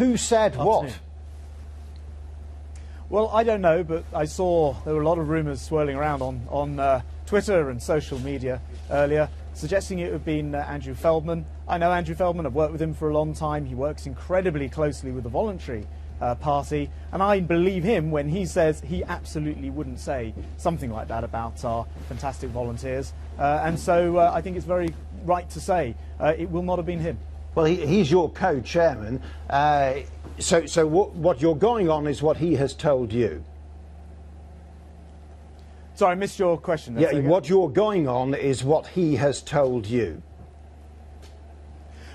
Who said what? Well, I don't know, but I saw there were a lot of rumours swirling around on Twitter and social media earlier, suggesting it would have been Andrew Feldman. I know Andrew Feldman. I've worked with him for a long time. He works incredibly closely with the voluntary party, and I believe him when he says he absolutely wouldn't say something like that about our fantastic volunteers. And so I think it's very right to say it will not have been him. Well, he's your co-chairman, so what you're going on is what he has told you. Sorry, I missed your question. Yeah, what you're going on is what he has told you.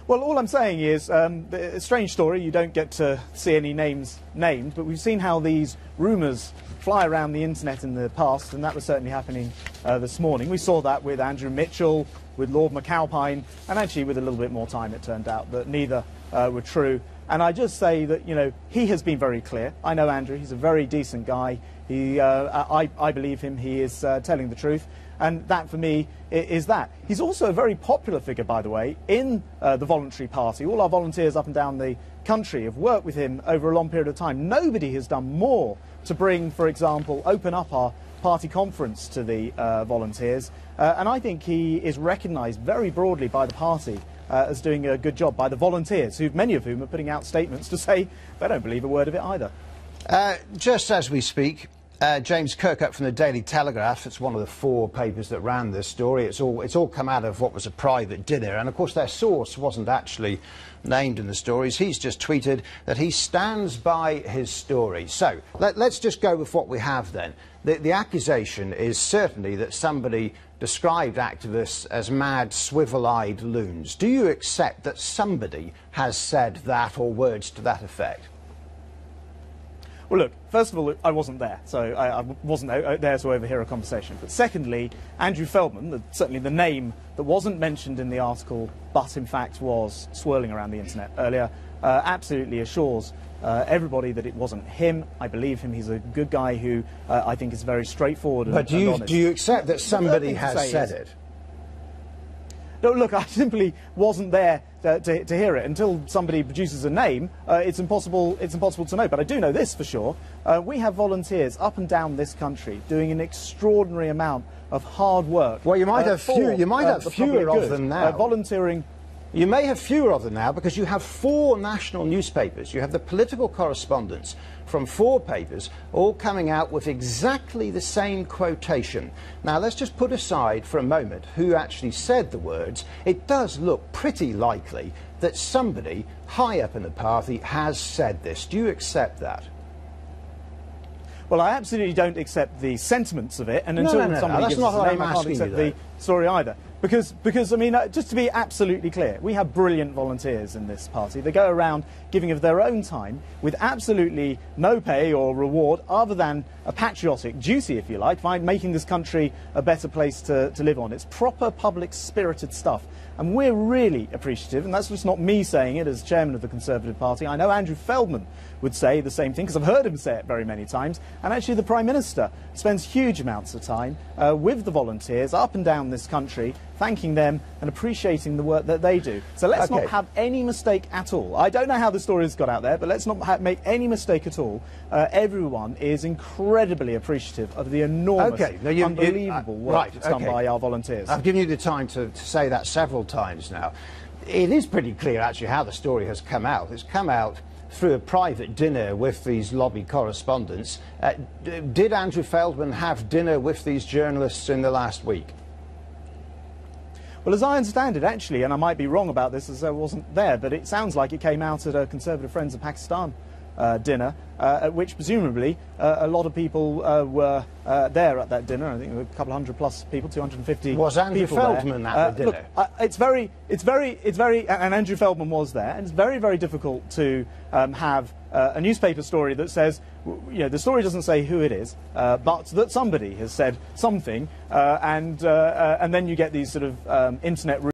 Well, all I'm saying is, a strange story, you don't get to see any names named, but we've seen how these rumours fly around the internet in the past, and that was certainly happening this morning. We saw that with Andrew Mitchell, with Lord McAlpine, and actually with a little bit more time it turned out that neither were true. And I just say that, you know, he has been very clear. I know Andrew, he's a very decent guy. I believe him, he is telling the truth. And that, for me, is that. He's also a very popular figure, by the way, in the voluntary party. All our volunteers up and down the country have worked with him over a long period of time. Nobody has done more to bring, for example, open up our party conference to the volunteers. And I think he is recognised very broadly by the party as doing a good job, by the volunteers, many of whom are putting out statements to say they don't believe a word of it either. Just as we speak, James Kirkup from the Daily Telegraph, it's one of the 4 papers that ran this story. It's all come out of what was a private dinner, and of course their source wasn't actually named in the stories. He's just tweeted that he stands by his story. So let's just go with what we have then. The accusation is certainly that somebody described activists as mad, swivel-eyed loons. Do you accept that somebody has said that, or words to that effect? Well, look, first of all, I wasn't there, so I wasn't there to overhear a conversation. But secondly, Andrew Feldman, certainly the name that wasn't mentioned in the article, but in fact was swirling around the internet earlier, absolutely assures everybody that it wasn't him. I believe him. He's a good guy who I think is very straightforward and honest. But do you accept that somebody has said it? No, look, I simply wasn't there to hear it. Until somebody produces a name, it's impossible to know. But I do know this for sure. We have volunteers up and down this country doing an extraordinary amount of hard work. Well, you might have fewer of them now. Volunteering. You may have fewer of them now because you have 4 national newspapers. You have the political correspondents from 4 papers all coming out with exactly the same quotation. Now, let's just put aside for a moment who actually said the words. It does look pretty likely that somebody high up in the party has said this. Do you accept that? Well, I absolutely don't accept the sentiments of it, and until somebody gives us a name, I can't accept the story either. Because I mean, just to be absolutely clear, we have brilliant volunteers in this party. They go around giving of their own time with absolutely no pay or reward other than a patriotic duty, if you like, making this country a better place to live on. It's proper public spirited stuff. And we're really appreciative, and that's just not me saying it as chairman of the Conservative Party. I know Andrew Feldman would say the same thing, because I've heard him say it very many times. And actually the Prime Minister spends huge amounts of time with the volunteers up and down this country, thanking them and appreciating the work that they do. So let's not have any mistake at all. I don't know how the story has got out there, but let's not make any mistake at all. Everyone is incredibly appreciative of the enormous, unbelievable work that's done by our volunteers. I've given you the time to say that several times now. It is pretty clear, actually, how the story has come out. It's come out through a private dinner with these lobby correspondents. Did Andrew Feldman have dinner with these journalists in the last week? Well, as I understand it, actually, and I might be wrong about this as I wasn't there, but it sounds like it came out at a Conservative Friends of Pakistan dinner, at which presumably a lot of people were there at that dinner. I think there were a couple hundred plus people, 250 people. Was Andrew Feldman at the dinner? Look, it's very, and Andrew Feldman was there, and it's very, very difficult to have a newspaper story that says, you know, the story doesn't say who it is, but that somebody has said something, and then you get these sort of internet